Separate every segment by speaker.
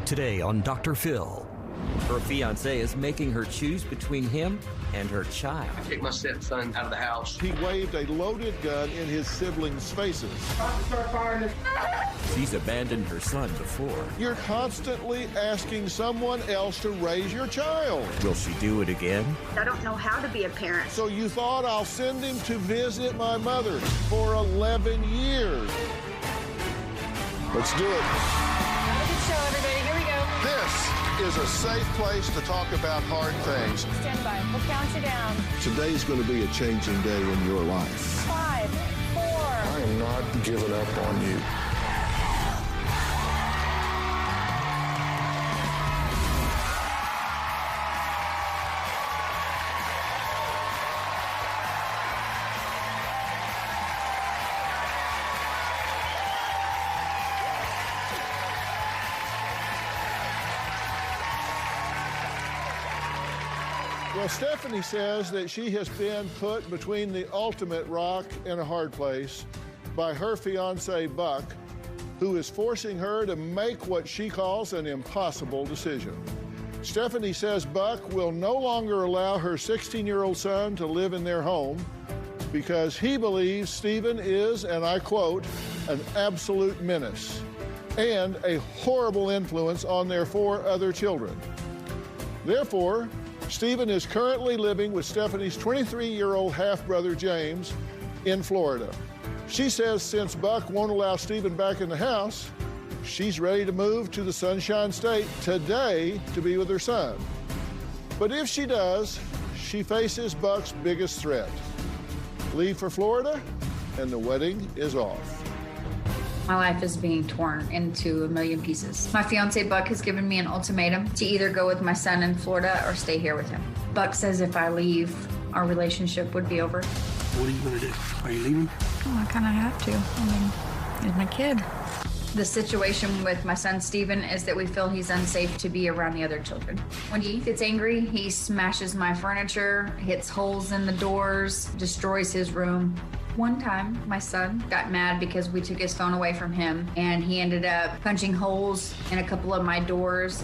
Speaker 1: Today on Dr. Phil.
Speaker 2: Her fiancé is making her choose between him and her child.
Speaker 3: I kicked my stepson out of the house.
Speaker 4: He waved a loaded gun in his siblings' faces.
Speaker 3: Start firing this.
Speaker 2: She's abandoned her son before.
Speaker 4: You're constantly asking someone else to raise your child.
Speaker 2: Will she do it again?
Speaker 5: I don't know how to be a parent.
Speaker 4: So you thought I'll send him to visit my mother for 11 years. Let's do it.
Speaker 6: Have a good show, everybody. Here we go.
Speaker 4: This is a safe place to talk about hard things.
Speaker 6: Stand by. We'll count you down.
Speaker 4: Today's going to be a changing day in your life.
Speaker 6: 5, 4.
Speaker 7: I am not giving up on you.
Speaker 4: Well, Stephanie says that she has been put between the ultimate rock and a hard place by her fiancé, Buck, who is forcing her to make what she calls an impossible decision. Stephanie says Buck will no longer allow her 16-year-old son to live in their home because he believes Stephen is, and I quote, an absolute menace and a horrible influence on their 4 other children. Therefore, Stephen is currently living with Stephanie's 23-year-old half-brother, James, in Florida. She says since Buck won't allow Stephen back in the house, she's ready to move to the Sunshine State today to be with her son. But if she does, she faces Buck's biggest threat. Leave for Florida, and the wedding is off.
Speaker 8: My life is being torn into a million pieces. My fiancé, Buck, has given me an ultimatum to either go with my son in Florida or stay here with him. Buck says if I leave, our relationship would be over.
Speaker 3: What are you going to do? Are you leaving?
Speaker 8: Well, I kind of have to. I mean, he's my kid. The situation with my son, Stephen, is that we feel he's unsafe to be around the other children. When he gets angry, he smashes my furniture, hits holes in the doors, destroys his room. One time, my son got mad because we took his phone away from him, and he ended up punching holes in a couple of my doors.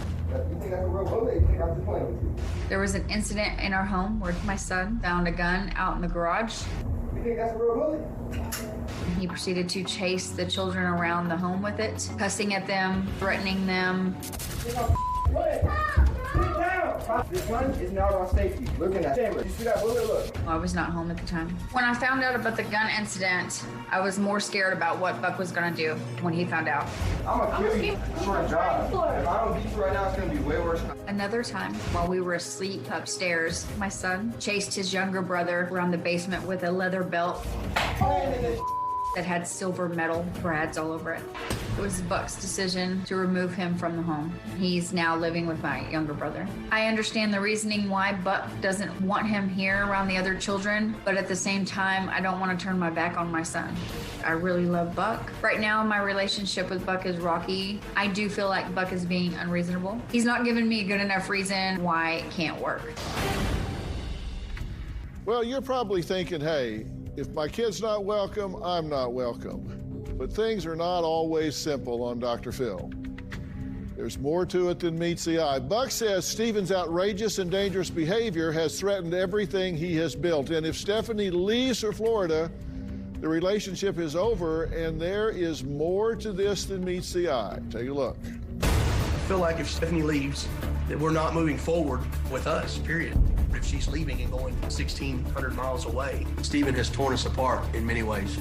Speaker 8: There was an incident in our home where my son found a gun out in the garage. He proceeded to chase the children around the home with it, cussing at them, threatening them.
Speaker 3: This gun is not on safety. Look in that camera. You see that bullet? Look.
Speaker 8: I was not home at the time. When I found out about the gun incident, I was more scared about what Buck was going to do when he found out.
Speaker 3: I'm going to kill you for a job. If I don't beat you right now, it's going to be way worse.
Speaker 8: Another time, while we were asleep upstairs, my son chased his younger brother around the basement with a leather belt that had silver metal brads all over it. It was Buck's decision to remove him from the home. He's now living with my younger brother. I understand the reasoning why Buck doesn't want him here around the other children, but at the same time, I don't want to turn my back on my son. I really love Buck. Right now, my relationship with Buck is rocky. I do feel like Buck is being unreasonable. He's not giving me a good enough reason why it can't work.
Speaker 4: Well, you're probably thinking, hey, if my kid's not welcome, I'm not welcome. But things are not always simple on Dr. Phil. There's more to it than meets the eye. Buck says Stephen's outrageous and dangerous behavior has threatened everything he has built. And if Stephanie leaves for Florida, the relationship is over, and there is more to this than meets the eye. Take a look.
Speaker 3: I feel like if Stephanie leaves, that we're not moving forward with us, period. If she's leaving and going 1,600 miles away, Stephen has torn us apart in many ways.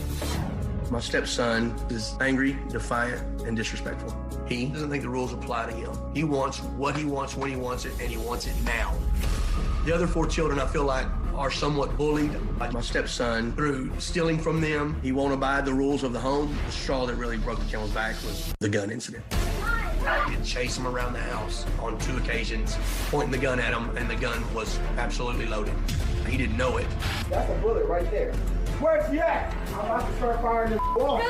Speaker 3: My stepson is angry, defiant, and disrespectful. He doesn't think the rules apply to him. He wants what he wants, when he wants it, and he wants it now. The other 4 children, I feel like, are somewhat bullied by my stepson through stealing from them. He won't abide the rules of the home. The straw that really broke the camel's back was the gun incident. I did chase him around the house on 2 occasions, pointing the gun at him, and the gun was absolutely loaded. He didn't know it. That's a bullet right there. Where's he at? I'm about to start firing this ball.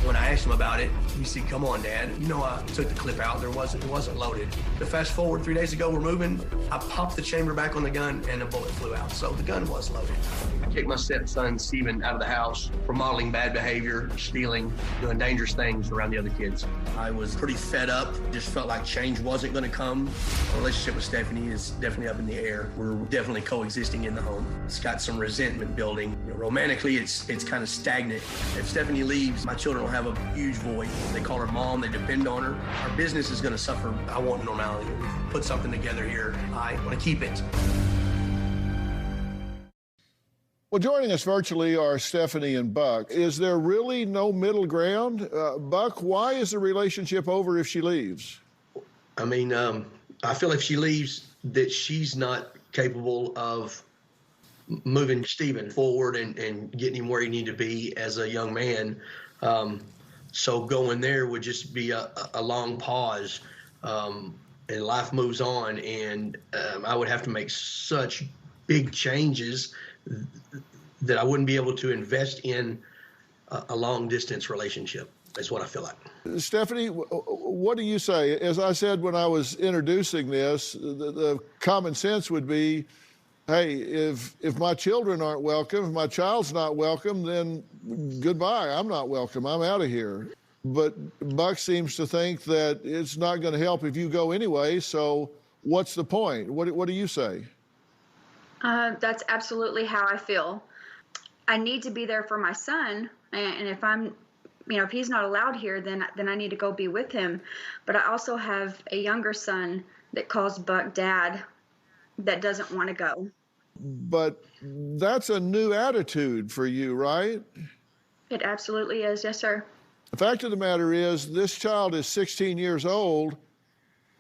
Speaker 3: When I asked him about it, he said, "Come on, Dad. You know, I took the clip out. It wasn't loaded." The fast forward 3 days ago, we're moving. I popped the chamber back on the gun, and the bullet flew out. So the gun was loaded. I kicked my stepson, Steven, out of the house for modeling bad behavior, stealing, doing dangerous things around the other kids. I was pretty fed up. Just felt like change wasn't going to come. Our relationship with Stephanie is definitely up in the air. We're definitely coexisting in the home. It's got some resentment building. You know, romantically, it's kind of stagnant. If Stephanie leaves, my children will have a huge void. They call her mom. They depend on her. Our business is going to suffer. I want normality. We put something together here. I want to keep it.
Speaker 4: Well, joining us virtually are Stephanie and Buck. Is there really no middle ground? Buck, why is the relationship over if she leaves?
Speaker 3: I mean, I feel if she leaves, that she's not capable of moving Steven forward and getting him where he needs to be as a young man. So going there would just be a long pause, and life moves on, and I would have to make such big changes that I wouldn't be able to invest in a long-distance relationship, is what I feel like.
Speaker 4: Stephanie, what do you say? As I said when I was introducing this, the common sense would be, hey, if my children aren't welcome, if my child's not welcome, then goodbye, I'm not welcome, I'm out of here. But Buck seems to think that it's not going to help if you go anyway, so what's the point? What do you say?
Speaker 5: That's absolutely how I feel. I need to be there for my son, and if I'm, if he's not allowed here, then I need to go be with him. But I also have a younger son that calls Buck Dad that doesn't want to go.
Speaker 4: But that's a new attitude for you, right?
Speaker 5: It absolutely is, yes, sir.
Speaker 4: The fact of the matter is, this child is 16 years old,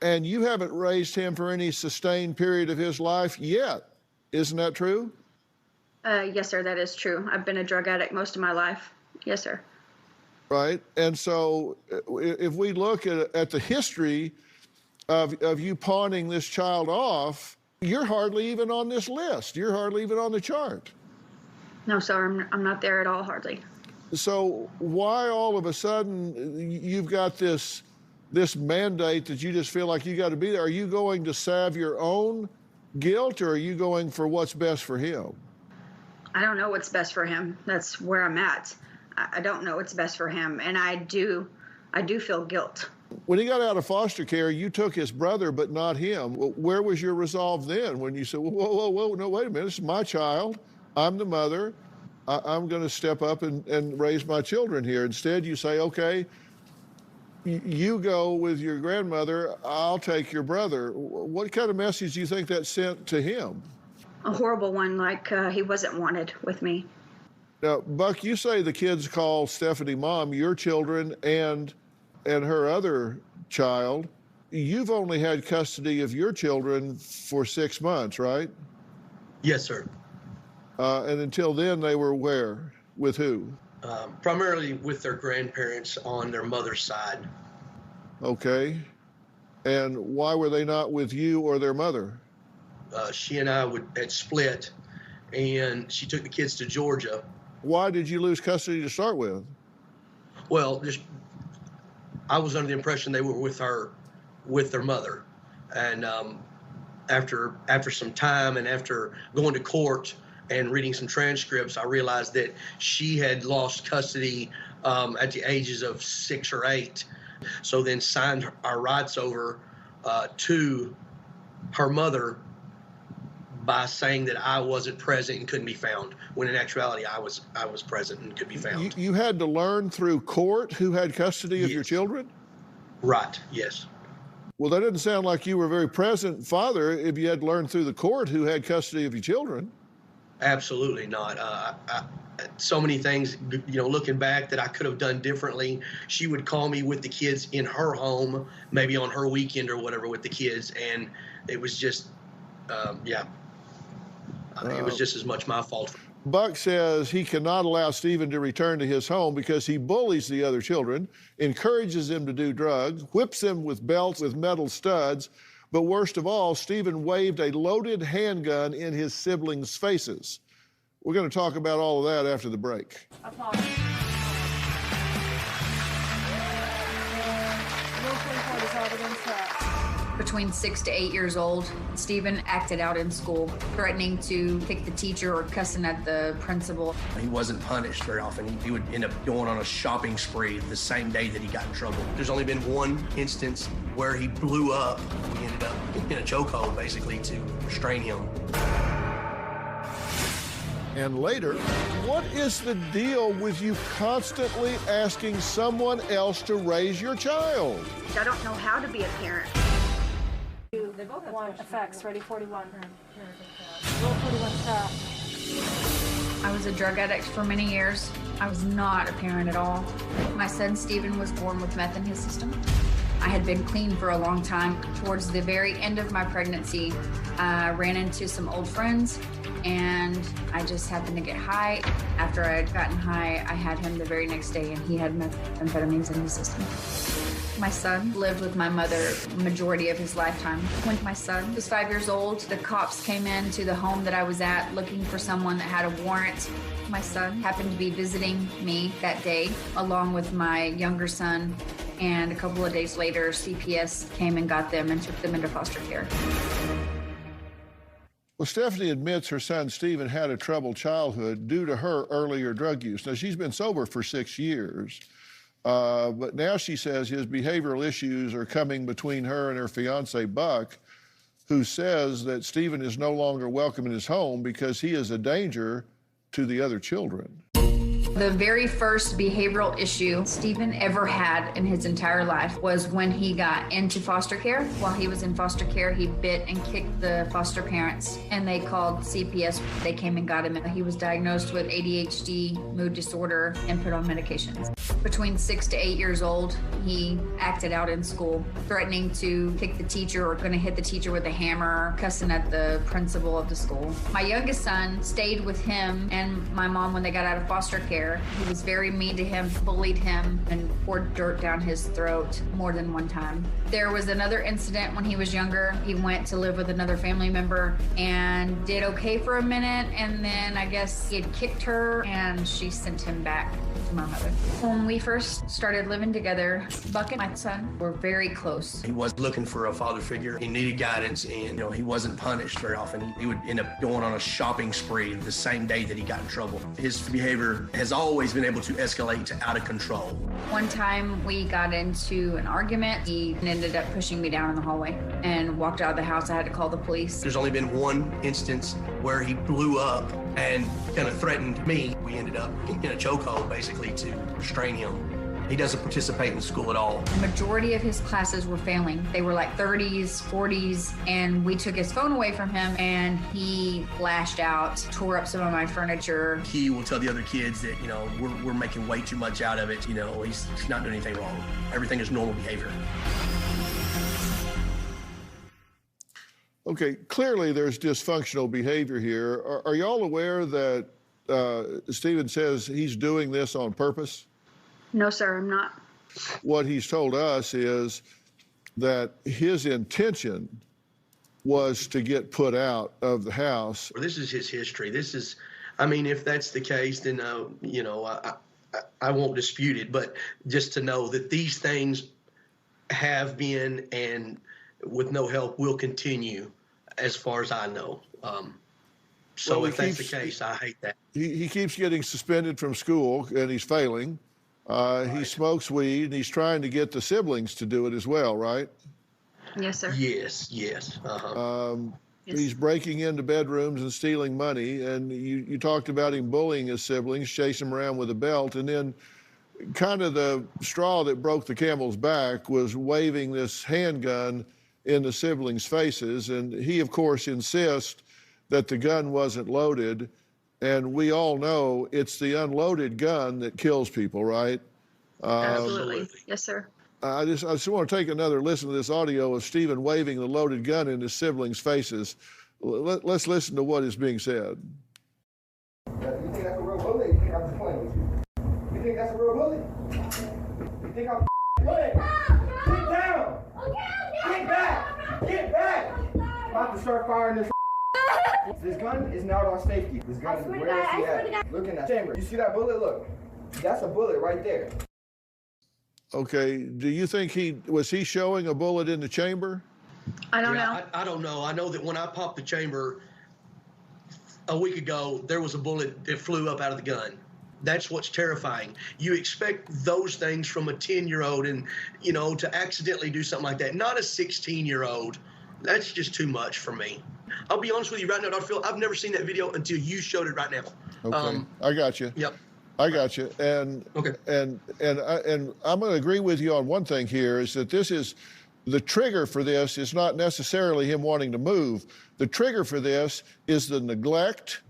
Speaker 4: and you haven't raised him for any sustained period of his life yet. Isn't that true?
Speaker 5: Yes, sir, that is true. I've been a drug addict most of my life. Yes, sir.
Speaker 4: Right. And so if we look at the history of you pawning this child off, you're hardly even on this list. You're hardly even on the chart.
Speaker 5: No, sir, I'm not there at all, hardly.
Speaker 4: So why all of a sudden you've got this mandate that you just feel like you got to be there? Are you going to salve your own guilt, or are you going for what's best for him?
Speaker 5: I don't know what's best for him. That's where I'm at. I don't know what's best for him, and I do feel guilt.
Speaker 4: When he got out of foster care, you took his brother, but not him. Where was your resolve then when you said, whoa, no, wait a minute, this is my child. I'm the mother. I'm going to step up and raise my children here. Instead, you say, okay, you go with your grandmother, I'll take your brother. What kind of message do you think that sent to him?
Speaker 5: A horrible one, like he wasn't wanted with me.
Speaker 4: Now, Buck, you say the kids call Stephanie mom, your children and her other child. You've only had custody of your children for 6 months, right?
Speaker 3: Yes, sir.
Speaker 4: And until then, they were where? With who?
Speaker 3: Primarily with their grandparents on their mother's side.
Speaker 4: Okay. And why were they not with you or their mother?
Speaker 3: She and I had split, and she took the kids to Georgia.
Speaker 4: Why did you lose custody to start with?
Speaker 3: Well, I was under the impression they were with their mother. And after some time and after going to court and reading some transcripts, I realized that she had lost custody at the ages of 6 or 8. So then signed our rights over to her mother by saying that I wasn't present and couldn't be found, when in actuality I was present and could be found.
Speaker 4: You had to learn through court who had custody of your children?
Speaker 3: Right, yes.
Speaker 4: Well, that didn't sound like you were a very present father if you had to learn through the court who had custody of your children.
Speaker 3: Absolutely not. So many things, looking back, that I could have done differently. She would call me with the kids in her home, maybe on her weekend or whatever with the kids, and it was just, it was just as much my fault.
Speaker 4: Buck says he cannot allow Steven to return to his home because he bullies the other children, encourages them to do drugs, whips them with belts with metal studs, but worst of all, Steven waved a loaded handgun in his siblings' faces. We're going to talk about all of that after the break.
Speaker 6: report is held against her.
Speaker 8: Between 6 to 8 years old, Stephen acted out in school, threatening to kick the teacher or cussing at the principal.
Speaker 3: He wasn't punished very often. He would end up going on a shopping spree the same day that he got in trouble. There's only been one instance where he blew up. We ended up in a chokehold, basically, to restrain him.
Speaker 4: And later, what is the deal with you constantly asking someone else to raise your child?
Speaker 5: I don't know how to be a parent.
Speaker 6: One effects. Ready, 41. Roll 41 stop.
Speaker 8: I was a drug addict for many years. I was not a parent at all. My son Stephen was born with meth in his system. I had been clean for a long time. Towards the very end of my pregnancy, I ran into some old friends and I just happened to get high. After I had gotten high, I had him the very next day and he had methamphetamines in his system. My son lived with my mother majority of his lifetime. When my son was 5 years old, the cops came into the home that I was at looking for someone that had a warrant. My son happened to be visiting me that day, along with my younger son, and a couple of days later, CPS came and got them and took them into foster care.
Speaker 4: Well, Stephanie admits her son Stephen had a troubled childhood due to her earlier drug use. Now, she's been sober for 6 years. But now she says his behavioral issues are coming between her and her fiance, Buck, who says that Stephen is no longer welcome in his home because he is a danger to the other children.
Speaker 8: The very first behavioral issue Stephen ever had in his entire life was when he got into foster care. While he was in foster care, he bit and kicked the foster parents, and they called CPS. They came and got him. He was diagnosed with ADHD, mood disorder, and put on medications. Between 6 to 8 years old, he acted out in school, threatening to kick the teacher or going to hit the teacher with a hammer, cussing at the principal of the school. My youngest son stayed with him and my mom when they got out of foster care. He was very mean to him, bullied him, and poured dirt down his throat more than one time. There was another incident when he was younger. He went to live with another family member and did okay for a minute, and then I guess he had kicked her and she sent him back to my mother. When we first started living together, Buck and my son were very close.
Speaker 3: He was looking for a father figure. He needed guidance, and he wasn't punished very often. He would end up going on a shopping spree the same day that he got in trouble. His behavior has always been able to escalate to out of control.
Speaker 8: One time we got into an argument. He ended up pushing me down in the hallway and walked out of the house. I had to call the police.
Speaker 3: There's only been one instance where he blew up and kind of threatened me. We ended up in a chokehold, basically, to restrain him. He doesn't participate in school at all.
Speaker 8: The majority of his classes were failing. They were like 30s, 40s, and we took his phone away from him and he lashed out, tore up some of my furniture.
Speaker 3: He will tell the other kids that, we're making way too much out of it. He's not doing anything wrong. Everything is normal behavior.
Speaker 4: Okay, clearly there's dysfunctional behavior here. Are y'all aware that Stephen says he's doing this on purpose?
Speaker 5: No, sir, I'm not.
Speaker 4: What he's told us is that his intention was to get put out of the house.
Speaker 3: This is his history. If that's the case, then, I won't dispute it. But just to know that these things have been and with no help will continue as far as I know. So if that's the case, I hate that.
Speaker 4: He keeps getting suspended from school and he's failing. Right. He smokes weed and he's trying to get the siblings to do it as well, right?
Speaker 5: Yes, sir.
Speaker 3: Yes. Uh-huh.
Speaker 5: Yes.
Speaker 4: He's breaking into bedrooms and stealing money. And you talked about him bullying his siblings, chasing them around with a belt. And then kind of the straw that broke the camel's back was waving this handgun in the siblings' faces. And he, of course, insists that the gun wasn't loaded. And we all know it's the unloaded gun that kills people, right?
Speaker 5: Absolutely. Yes, sir.
Speaker 4: I just want to take another listen to this audio of Stephen waving the loaded gun in his siblings' faces. Let's listen to what is being said.
Speaker 9: You think that's a real bully? You think I'm just playing with you? You think that's a real bully? You think I'm bully? Get down! Get back! Get back! I'm about to start firing this. This gun is not on safety. This gun is where is he at? Look in that chamber. You see that bullet? Look. That's a bullet right there.
Speaker 4: Okay. Do you think was he showing a bullet in the chamber?
Speaker 5: I don't know.
Speaker 3: I don't know. I know that when I popped the chamber a week ago, there was a bullet that flew up out of the gun. That's what's terrifying. You expect those things from a 10-year-old and, you know, to accidentally do something like that. Not a 16-year-old. That's just too much for me. I'll be honest with you right now, Dr. Phil, I've never seen that video until you showed it right now.
Speaker 4: Okay. I got you.
Speaker 3: Yep.
Speaker 4: I got you. And
Speaker 3: okay.
Speaker 4: And I'm going to agree with you on one thing here, is that this is the trigger for this is not necessarily him wanting to move. The trigger for this is the neglect,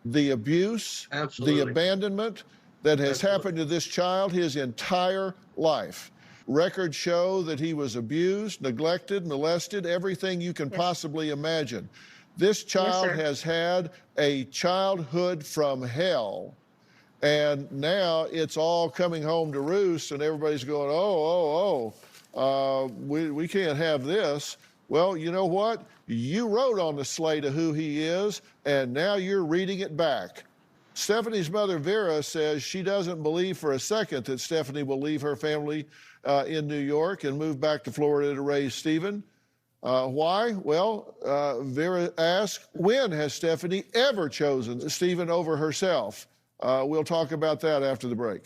Speaker 4: the abuse,
Speaker 3: Absolutely.
Speaker 4: the abandonment that has happened to this child his entire life. Records show that he was abused, neglected, molested, everything you can possibly imagine. This child has had a childhood from hell, and now it's all coming home to roost, and everybody's going, we can't have this. Well, you know what? You wrote on the slate of who he is, and now you're reading it back. Stephanie's mother, Vera, says she doesn't believe for a second that Stephanie will leave her family in New York and move back to Florida to raise Stephen. Why? Well, Vera asks, when has Stephanie ever chosen Stephen over herself? We'll talk about that after the break.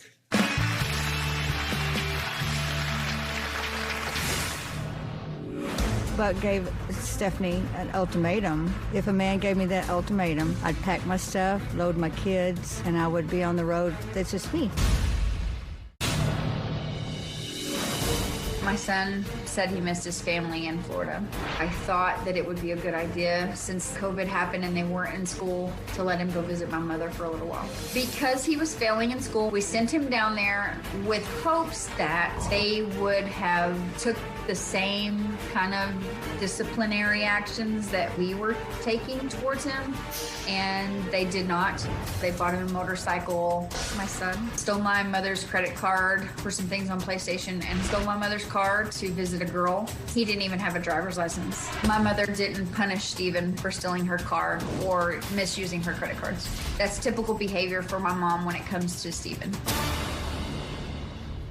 Speaker 10: Buck gave Stephanie an ultimatum. If a man gave me that ultimatum, I'd pack my stuff, load my kids, and I would be on the road. That's just me.
Speaker 8: My son said he missed his family in Florida. I thought that it would be a good idea, since COVID happened and they weren't in school, to let him go visit my mother for a little while. Because he was failing in school, we sent him down there with hopes that they would have took the same kind of disciplinary actions that we were taking towards him, and they did not. They bought him a motorcycle. My son stole my mother's credit card for some things on PlayStation and stole my mother's card to visit a girl. He didn't even have a driver's license. My mother didn't punish Stephen for stealing her car or misusing her credit cards. That's typical behavior for my mom when it comes to Stephen.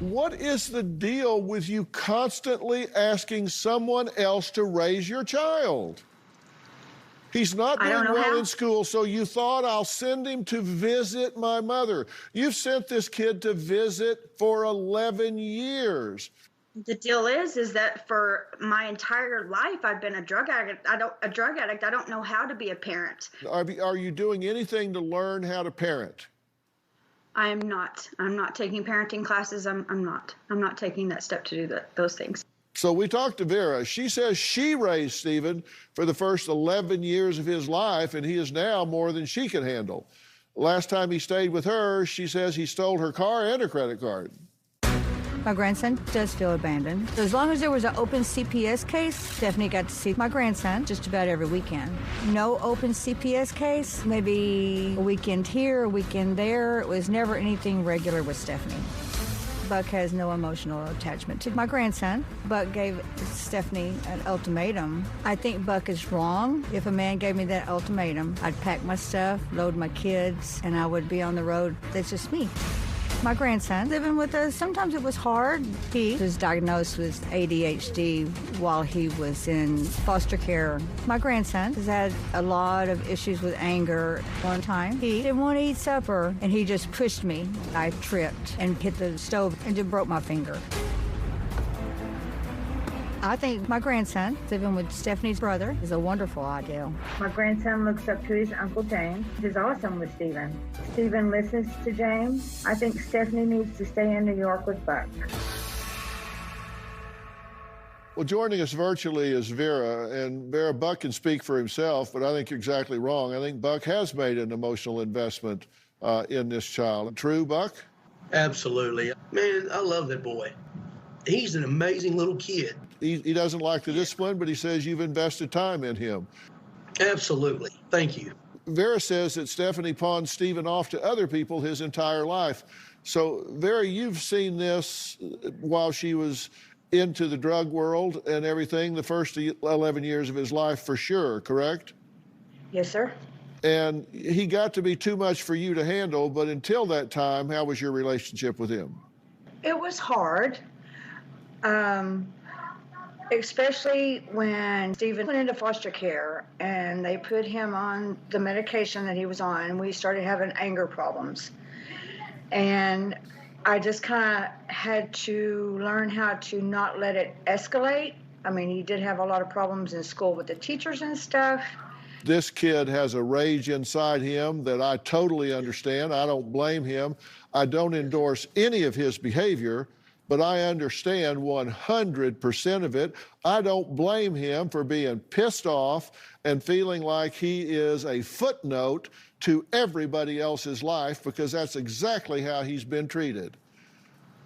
Speaker 4: What is the deal with you constantly asking someone else to raise your child? He's not doing well in school, so you thought, I'll send him to visit my mother. You've sent this kid to visit for 11 years.
Speaker 5: The deal is that for my entire life, I've been a drug addict. I don't know how to be a parent.
Speaker 4: Are you doing anything to learn how to parent?
Speaker 5: I'm not taking parenting classes. I'm not taking that step to do those things.
Speaker 4: So we talked to Vera. She says she raised Stephen for the first 11 years of his life, and he is now more than she can handle. Last time he stayed with her, she says he stole her car and her credit card.
Speaker 10: My grandson does feel abandoned. As long as there was an open CPS case, Stephanie got to see my grandson just about every weekend. No open CPS case, maybe a weekend here, a weekend there. It was never anything regular with Stephanie. Buck has no emotional attachment to my grandson. Buck gave Stephanie an ultimatum. I think Buck is wrong. If a man gave me that ultimatum, I'd pack my stuff, load my kids, and I would be on the road. That's just me. My grandson living with us, sometimes it was hard. He was diagnosed with ADHD while he was in foster care. My grandson has had a lot of issues with anger. One time, he didn't want to eat supper, and he just pushed me. I tripped and hit the stove and just broke my finger. I think my grandson, living with Stephanie's brother, is a wonderful idea.
Speaker 11: My grandson looks up to his Uncle James. He's awesome with Stephen. Stephen listens to James. I think Stephanie needs to stay in New York with Buck.
Speaker 4: Well, joining us virtually is Vera, and Vera, Buck can speak for himself, but I think you're exactly wrong. I think Buck has made an emotional investment in this child. True, Buck?
Speaker 3: Absolutely. Man, I love that boy. He's an amazing little kid.
Speaker 4: He doesn't like the discipline, but he says you've invested time in him.
Speaker 3: Absolutely. Thank you.
Speaker 4: Vera says that Stephanie pawned Stephen off to other people his entire life. So, Vera, you've seen this while she was into the drug world and everything, the first 11 years of his life for sure, correct?
Speaker 11: Yes, sir.
Speaker 4: And he got to be too much for you to handle, but until that time, how was your relationship with him?
Speaker 11: It was hard. Especially when Stephen went into foster care and they put him on the medication that he was on, and we started having anger problems. And I just kind of had to learn how to not let it escalate. I mean, he did have a lot of problems in school with the teachers and stuff.
Speaker 4: This kid has a rage inside him that I totally understand. I don't blame him. I don't endorse any of his behavior, but I understand 100% of it. I don't blame him for being pissed off and feeling like he is a footnote to everybody else's life, because that's exactly how he's been treated.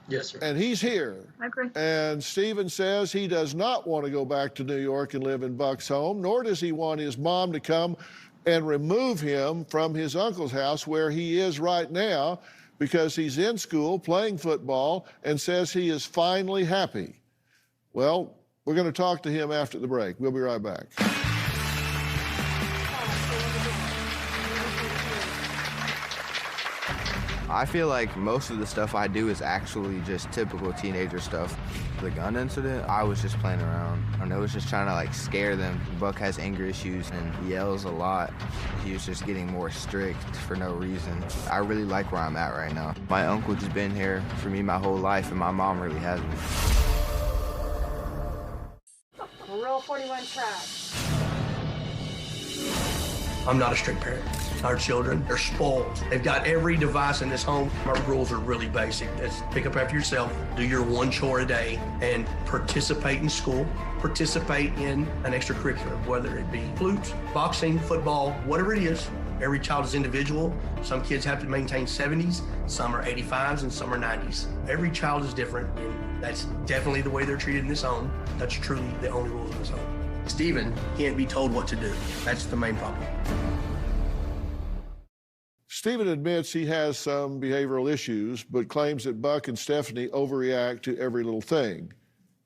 Speaker 3: Yes, sir.
Speaker 4: And he's here.
Speaker 11: I agree.
Speaker 4: And Stephen says he does not want to go back to New York and live in Buck's home, nor does he want his mom to come and remove him from his uncle's house where he is right now, because he's in school playing football and says he is finally happy. Well, we're going to talk to him after the break. We'll be right back.
Speaker 12: I feel like most of the stuff I do is actually just typical teenager stuff. The gun incident, I was just playing around. I was just trying to like scare them. Buck has anger issues and he yells a lot. He was just getting more strict for no reason. I really like where I'm at right now. My uncle has been here for me my whole life, and my mom really hasn't.
Speaker 6: Rule 41 trash.
Speaker 3: I'm not a strict parent. Our children, they're spoiled. They've got every device in this home. Our rules are really basic. It's pick up after yourself, do your one chore a day, and participate in school, participate in an extracurricular, whether it be flute, boxing, football, whatever it is. Every child is individual. Some kids have to maintain 70s, some are 85s, and some are 90s. Every child is different, and that's definitely the way they're treated in this home. That's truly the only rules in this home. Stephen can't be told what to do. That's the main problem.
Speaker 4: Stephen admits he has some behavioral issues, but claims that Buck and Stephanie overreact to every little thing.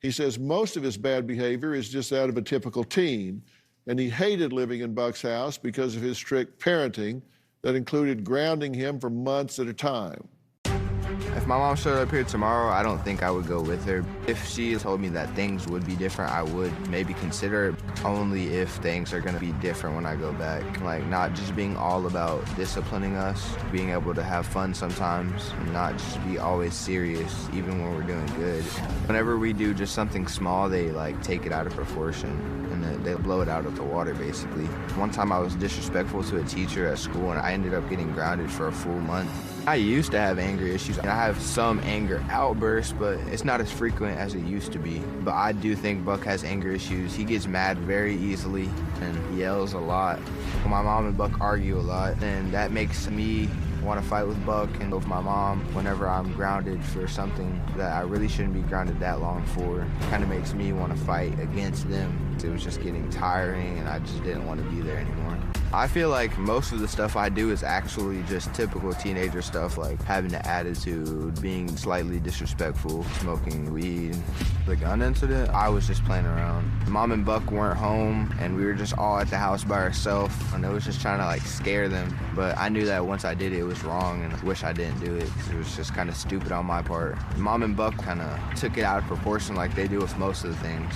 Speaker 4: He says most of his bad behavior is just that of a typical teen, and he hated living in Buck's house because of his strict parenting that included grounding him for months at a time.
Speaker 12: If my mom showed up here tomorrow, I don't think I would go with her. If she told me that things would be different, I would maybe consider it, only if things are gonna be different when I go back. Like, not just being all about disciplining us, being able to have fun sometimes, and not just be always serious, even when we're doing good. Whenever we do just something small, they like take it out of proportion, and they blow it out of the water, basically. One time I was disrespectful to a teacher at school, and I ended up getting grounded for a full month. I used to have anger issues. I have some anger outbursts, but it's not as frequent as it used to be. But I do think Buck has anger issues. He gets mad very easily and yells a lot. My mom and Buck argue a lot, and that makes me want to fight with Buck and with my mom whenever I'm grounded for something that I really shouldn't be grounded that long for. It kind of makes me want to fight against them. It was just getting tiring, and I just didn't want to be there anymore. I feel like most of the stuff I do is actually just typical teenager stuff, like having an attitude, being slightly disrespectful, smoking weed. The gun incident, I was just playing around. Mom and Buck weren't home, and we were just all at the house by ourselves, and I was just trying to like scare them. But I knew that once I did it, it was wrong, and I wish I didn't do it, because it was just kind of stupid on my part. Mom and Buck kind of took it out of proportion like they do with most of the things.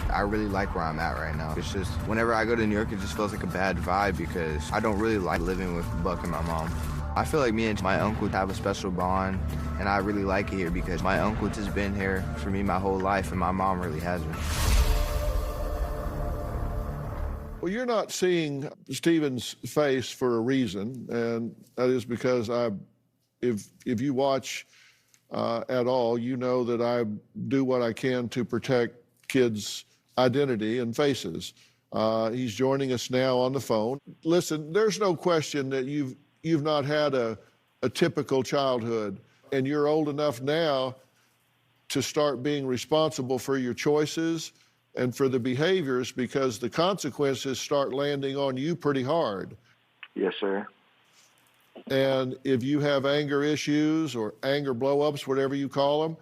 Speaker 12: I really like where I'm at right now. It's just, whenever I go to New York, it just feels like a bad vibe, because I don't really like living with Buck and my mom. I feel like me and my uncle have a special bond, and I really like it here because my uncle has been here for me my whole life, and my mom really hasn't.
Speaker 4: Well, you're not seeing Stephen's face for a reason, and that is because if you watch at all, you know that I do what I can to protect kids' identity and faces. He's joining us now on the phone. Listen, there's no question that you've not had a typical childhood, and you're old enough now to start being responsible for your choices and for the behaviors, because the consequences start landing on you pretty hard.
Speaker 7: Yes, sir.
Speaker 4: And if you have anger issues or anger blow-ups, whatever you call them,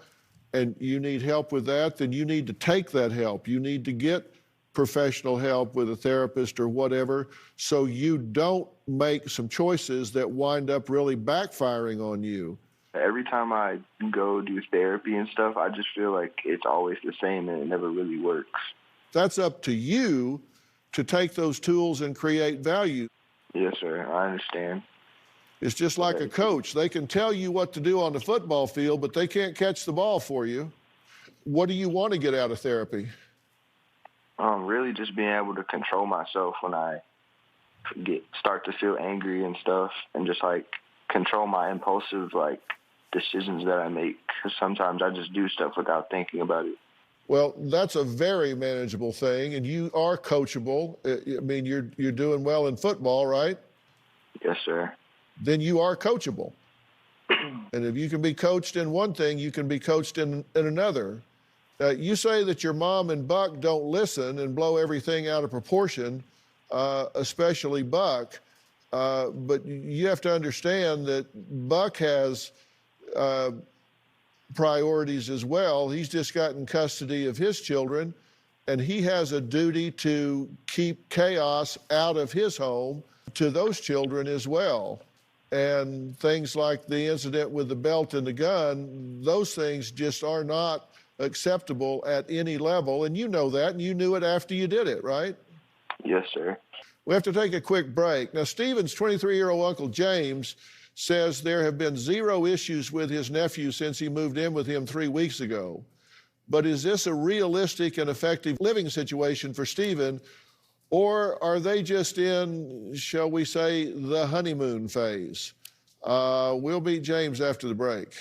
Speaker 4: and you need help with that, then you need to take that help. You need to get professional help with a therapist or whatever, so you don't make some choices that wind up really backfiring on you.
Speaker 7: Every time I go do therapy and stuff, I just feel like it's always the same and it never really works.
Speaker 4: That's up to you to take those tools and create value.
Speaker 7: Yes, sir. I understand.
Speaker 4: It's just like a coach. They can tell you what to do on the football field, but they can't catch the ball for you. What do you want to get out of therapy?
Speaker 7: Really just being able to control myself when I start to feel angry and stuff, and just like control my impulsive decisions that I make. Because sometimes I just do stuff without thinking about it.
Speaker 4: Well, that's a very manageable thing, and you are coachable. I mean, you're doing well in football, right?
Speaker 7: Yes, sir.
Speaker 4: Then you are coachable. And if you can be coached in one thing, you can be coached in another. You say that your mom and Buck don't listen and blow everything out of proportion, especially Buck. But you have to understand that Buck has priorities as well. He's just gotten custody of his children, and he has a duty to keep chaos out of his home to those children as well. And things like the incident with the belt and the gun, those things just are not acceptable at any level. And you know that, and you knew it after you did it, right?
Speaker 7: Yes, sir.
Speaker 4: We have to take a quick break. Now, Stephen's 23-year-old Uncle James says there have been 0 issues with his nephew since he moved in with him 3 weeks ago. But is this a realistic and effective living situation for Stephen, or are they just in, shall we say, the honeymoon phase? We'll meet James after the break.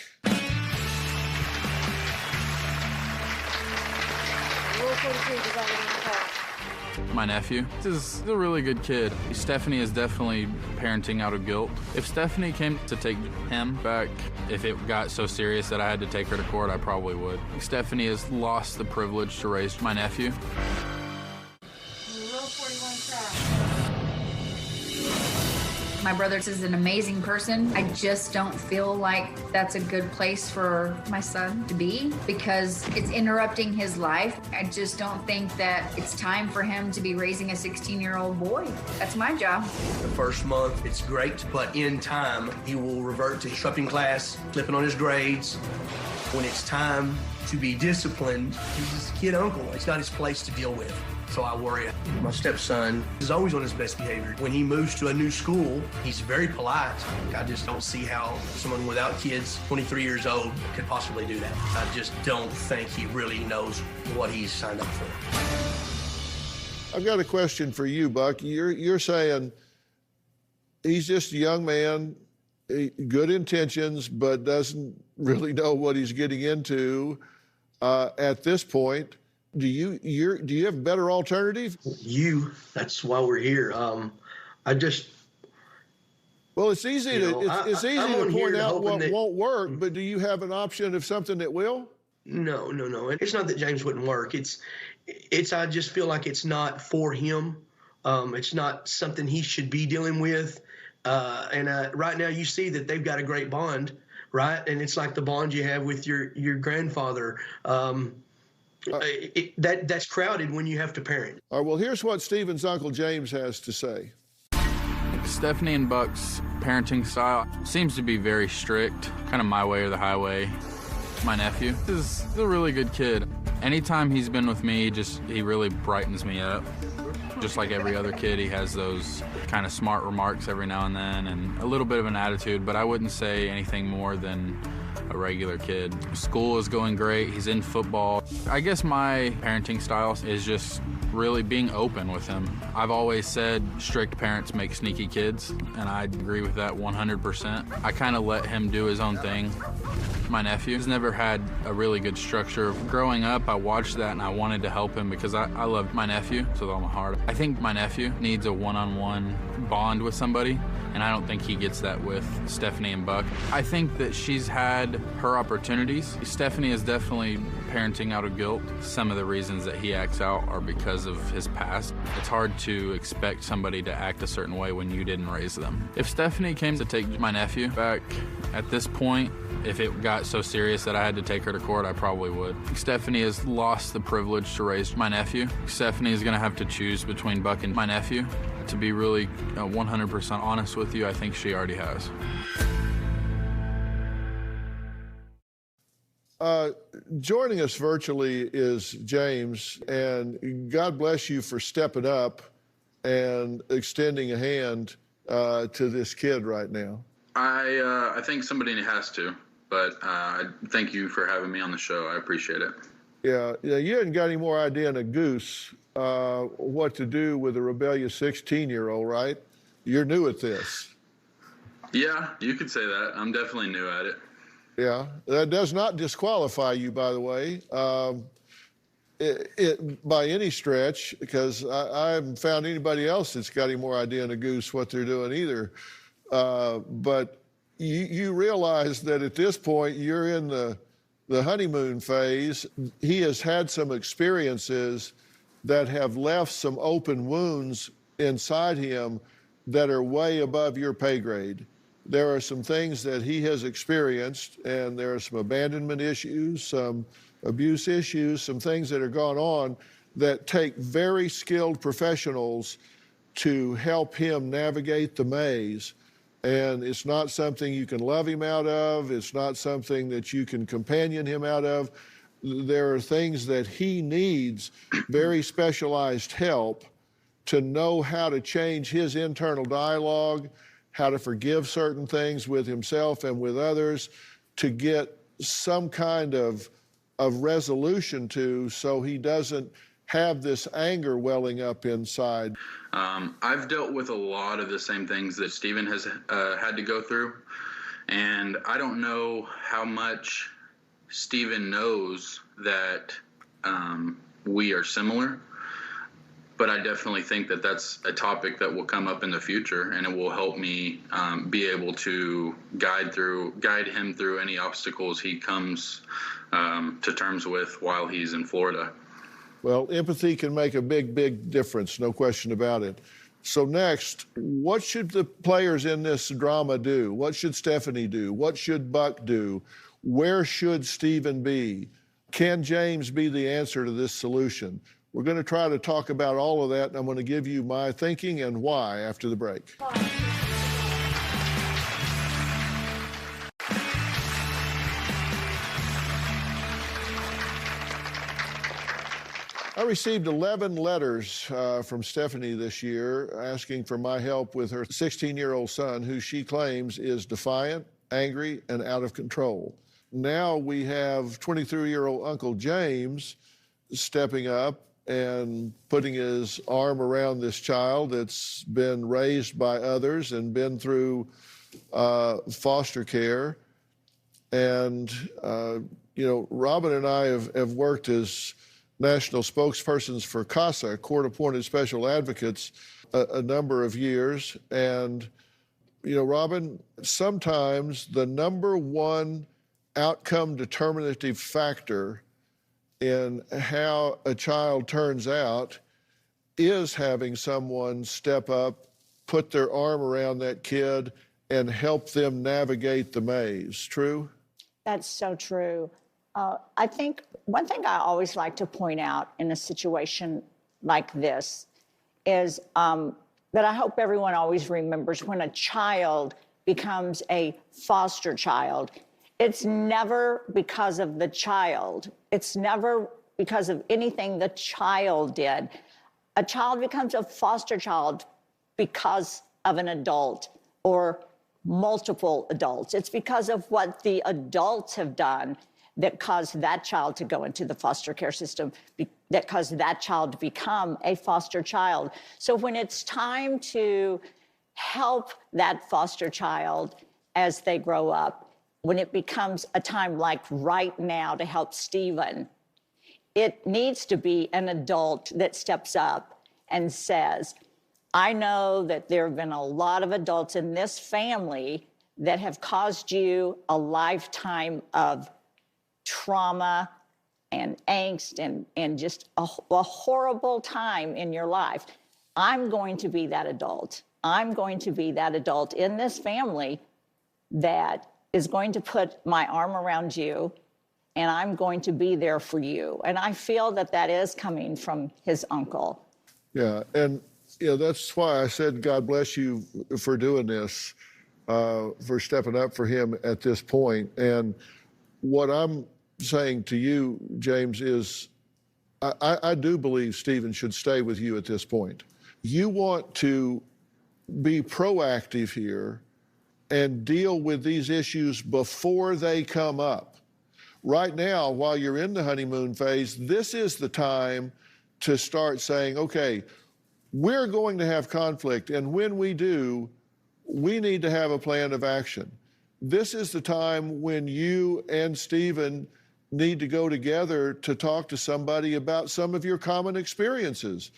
Speaker 13: My nephew is a really good kid. Stephanie is definitely parenting out of guilt. If Stephanie came to take him back, if it got so serious that I had to take her to court, I probably would. Stephanie has lost the privilege to raise my nephew.
Speaker 8: My brother is an amazing person. I just don't feel like that's a good place for my son to be because it's interrupting his life. I just don't think that it's time for him to be raising a 16-year-old boy. That's my job.
Speaker 3: The first month, it's great, but in time, he will revert to disrupting class, flipping on his grades. When it's time to be disciplined, he's just a kid uncle. It's not his place to deal with. So I worry. My stepson is always on his best behavior. When he moves to a new school, he's very polite. I just don't see how someone without kids, 23 years old, could possibly do that. I just don't think he really knows what he's signed up for.
Speaker 4: I've got a question for you, Buck. You're saying he's just a young man, good intentions, but doesn't really know what he's getting into at this point. Do you have a better alternative?
Speaker 3: That's why we're here. Well,
Speaker 4: it's easy to point out what won't work, but do you have an option of something that will?
Speaker 3: No. It's not that James wouldn't work. It's I just feel like it's not for him. It's not something he should be dealing with. And right now you see that they've got a great bond, right? And it's like the bond you have with your grandfather. That's crowded when you have to parent.
Speaker 4: All right, well, here's what Stephen's Uncle James has to say.
Speaker 13: Stephanie and Buck's parenting style seems to be very strict, kind of my way or the highway. My nephew is a really good kid. Anytime he's been with me, he really brightens me up. Just like every other kid, he has those kind of smart remarks every now and then and a little bit of an attitude, but I wouldn't say anything more than a regular kid. School is going great. He's in football. I guess my parenting style is just really being open with him. I've always said strict parents make sneaky kids, and I agree with that 100%. I kind of let him do his own thing. My nephew has never had a really good structure. Growing up, I watched that and I wanted to help him because I love my nephew with all my heart. I think my nephew needs a one-on-one bond with somebody, and I don't think he gets that with Stephanie and Buck. I think that she's had her opportunities. Stephanie is definitely parenting out of guilt. Some of the reasons that he acts out are because of his past. It's hard to expect somebody to act a certain way when you didn't raise them. If Stephanie came to take my nephew back at this point, if it got so serious that I had to take her to court, I probably would. Stephanie has lost the privilege to raise my nephew. Stephanie is going to have to choose between Buck and my nephew. To be really 100% honest with you, I think she already has.
Speaker 4: Joining us virtually is James, and God bless you for stepping up and extending a hand to this kid right now.
Speaker 13: I think somebody has to, but thank you for having me on the show. I appreciate it.
Speaker 4: Yeah, you hadn't got any more idea than a goose what to do with a rebellious 16-year-old, right? You're new at this.
Speaker 13: Yeah, you could say that. I'm definitely new at it.
Speaker 4: Yeah, that does not disqualify you, by the way, by any stretch, because I haven't found anybody else that's got any more idea than a goose what they're doing either. But you realize that at this point you're in the honeymoon phase. He has had some experiences that have left some open wounds inside him that are way above your pay grade. There are some things that he has experienced, and there are some abandonment issues, some abuse issues, some things that are going on that take very skilled professionals to help him navigate the maze. And it's not something you can love him out of. It's not something that you can companion him out of. There are things that he needs very specialized help to know how to change his internal dialogue, how to forgive certain things with himself and with others, to get some kind of resolution to, so he doesn't have this anger welling up inside.
Speaker 13: I've dealt with a lot of the same things that Stephen has had to go through, and I don't know how much Stephen knows that we are similar, but I definitely think that that's a topic that will come up in the future, and it will help me be able to guide him through any obstacles he comes to terms with while he's in Florida.
Speaker 4: Well, empathy can make a big, big difference, no question about it. So next, what should the players in this drama do? What should Stephanie do? What should Buck do? Where should Stephen be? Can James be the answer to this solution? We're going to try to talk about all of that, and I'm going to give you my thinking and why after the break. I received 11 letters from Stephanie this year asking for my help with her 16-year-old son, who she claims is defiant, angry, and out of control. Now we have 23-year-old Uncle James stepping up and putting his arm around this child that's been raised by others and been through foster care. And, Robin and I have worked as national spokespersons for CASA, court-appointed special advocates, a number of years. And, Robin, sometimes the number one outcome determinative factor in how a child turns out is having someone step up, put their arm around that kid, and help them navigate the maze. True?
Speaker 14: That's so true. I think one thing I always like to point out in a situation like this is that I hope everyone always remembers when a child becomes a foster child, it's never because of the child. It's never because of anything the child did. A child becomes a foster child because of an adult or multiple adults. It's because of what the adults have done that caused that child to go into the foster care system, that caused that child to become a foster child. So when it's time to help that foster child as they grow up, when it becomes a time like right now to help Stephen, it needs to be an adult that steps up and says, I know that there have been a lot of adults in this family that have caused you a lifetime of trauma and angst and just a horrible time in your life. I'm going to be that adult. I'm going to be that adult in this family that is going to put my arm around you, and I'm going to be there for you. And I feel that that is coming from his uncle.
Speaker 4: Yeah, and that's why I said God bless you for doing this, for stepping up for him at this point. And what I'm saying to you, James, is I do believe Stephen should stay with you at this point. You want to be proactive here and deal with these issues before they come up. Right now, while you're in the honeymoon phase, this is the time to start saying, okay, we're going to have conflict, and when we do, we need to have a plan of action. This is the time when you and Stephen need to go together to talk to somebody about some of your common experiences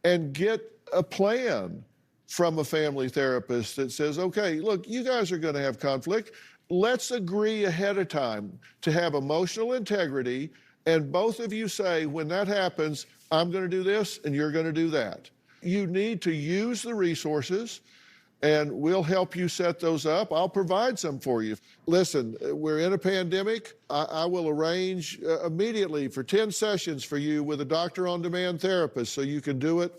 Speaker 4: and get a plan from a family therapist that says, okay, look, you guys are going to have conflict. Let's agree ahead of time to have emotional integrity, and both of you say, when that happens, I'm going to do this and you're going to do that. You need to use the resources, and we'll help you set those up. I'll provide some for you. Listen, we're in a pandemic. I will arrange immediately for 10 sessions for you with a doctor-on-demand therapist so you can do it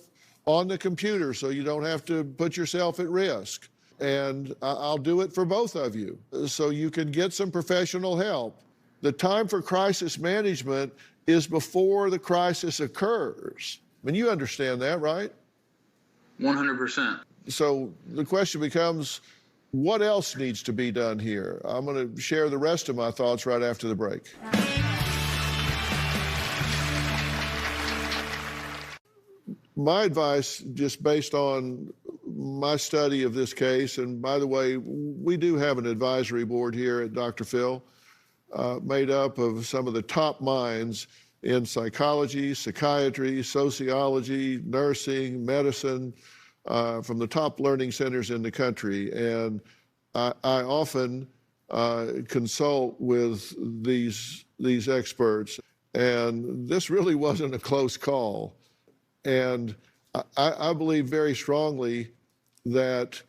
Speaker 4: on the computer so you don't have to put yourself at risk. And I'll do it for both of you so you can get some professional help. The time for crisis management is before the crisis occurs. I mean, you understand that, right?
Speaker 13: 100%.
Speaker 4: So the question becomes, what else needs to be done here? I'm going to share the rest of my thoughts right after the break. My advice, just based on my study of this case, and by the way, we do have an advisory board here at Dr. Phil, made up of some of the top minds in psychology, psychiatry, sociology, nursing, medicine, from the top learning centers in the country. And I often consult with these experts, and this really wasn't a close call. And I believe very strongly that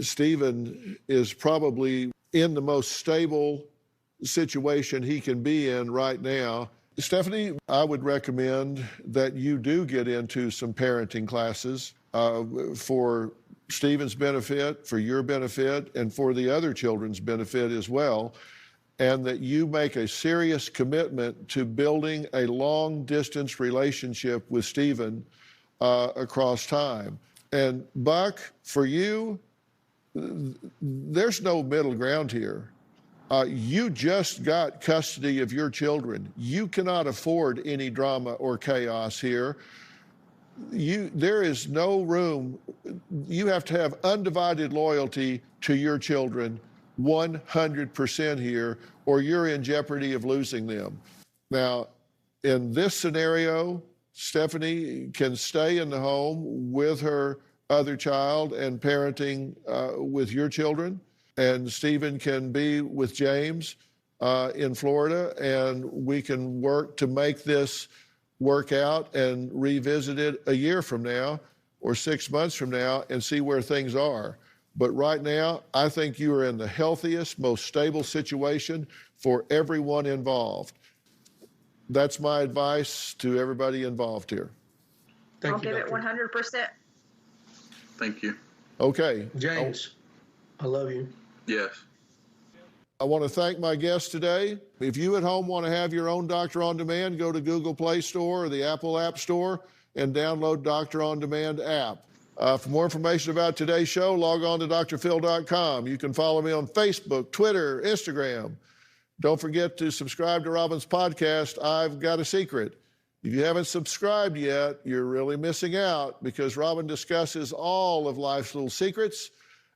Speaker 4: Stephen is probably in the most stable situation he can be in right now. Stephanie, I would recommend that you do get into some parenting classes for Stephen's benefit, for your benefit, and for the other children's benefit as well, and that you make a serious commitment to building a long-distance relationship with Stephen across time. And Buck, for you, there's no middle ground here. You just got custody of your children. You cannot afford any drama or chaos here. There is no room. You have to have undivided loyalty to your children 100% here, or you're in jeopardy of losing them. Now, in this scenario, Stephanie can stay in the home with her other child and parenting with your children, and Stephen can be with James in Florida, and we can work to make this work out and revisit it a year from now or 6 months from now and see where things are. But right now, I think you are in the healthiest, most stable situation for everyone involved. That's my advice to everybody involved here.
Speaker 5: I'll give it 100%.
Speaker 13: Thank you.
Speaker 4: Okay.
Speaker 3: James, I love you.
Speaker 13: Yes.
Speaker 4: I want to thank my guests today. If you at home want to have your own Doctor On Demand, go to Google Play Store or the Apple App Store and download Doctor On Demand app. For more information about today's show, log on to drphil.com. You can follow me on Facebook, Twitter, Instagram. Don't forget to subscribe to Robin's podcast, I've Got a Secret. If you haven't subscribed yet, you're really missing out, because Robin discusses all of life's little secrets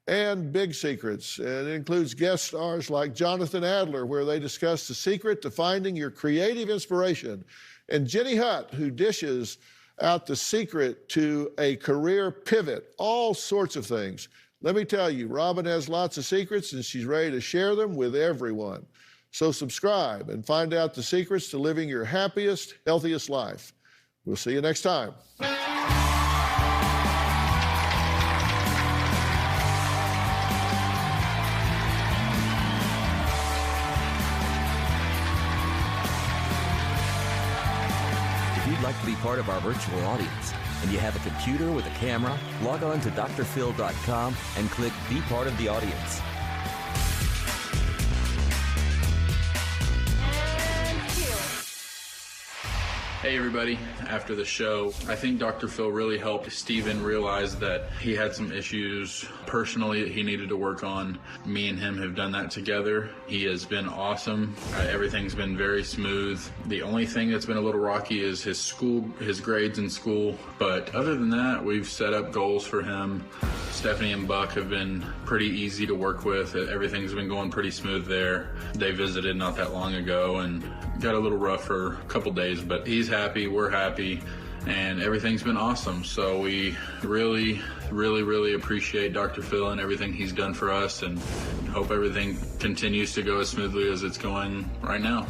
Speaker 4: and big secrets. And it includes guest stars like Jonathan Adler, where they discuss the secret to finding your creative inspiration, and Jenny Hutt, who dishes out the secret to a career pivot, all sorts of things. Let me tell you, Robin has lots of secrets, and she's ready to share them with everyone. So subscribe and find out the secrets to living your happiest, healthiest life. We'll see you next time.
Speaker 2: If you'd like to be part of our virtual audience and you have a computer with a camera, log on to drphil.com and click Be Part of the Audience.
Speaker 13: Hey everybody, after the show, I think Dr. Phil really helped Steven realize that he had some issues personally that he needed to work on. Me and him have done that together. He has been awesome. Everything's been very smooth. The only thing that's been a little rocky is his grades in school. But other than that, we've set up goals for him. Stephanie and Buck have been pretty easy to work with. Everything's been going pretty smooth there. They visited not that long ago and got a little rough for a couple days, but he's happy, we're happy, and everything's been awesome. So we really, really, really appreciate Dr. Phil and everything he's done for us, and hope everything continues to go as smoothly as it's going right now.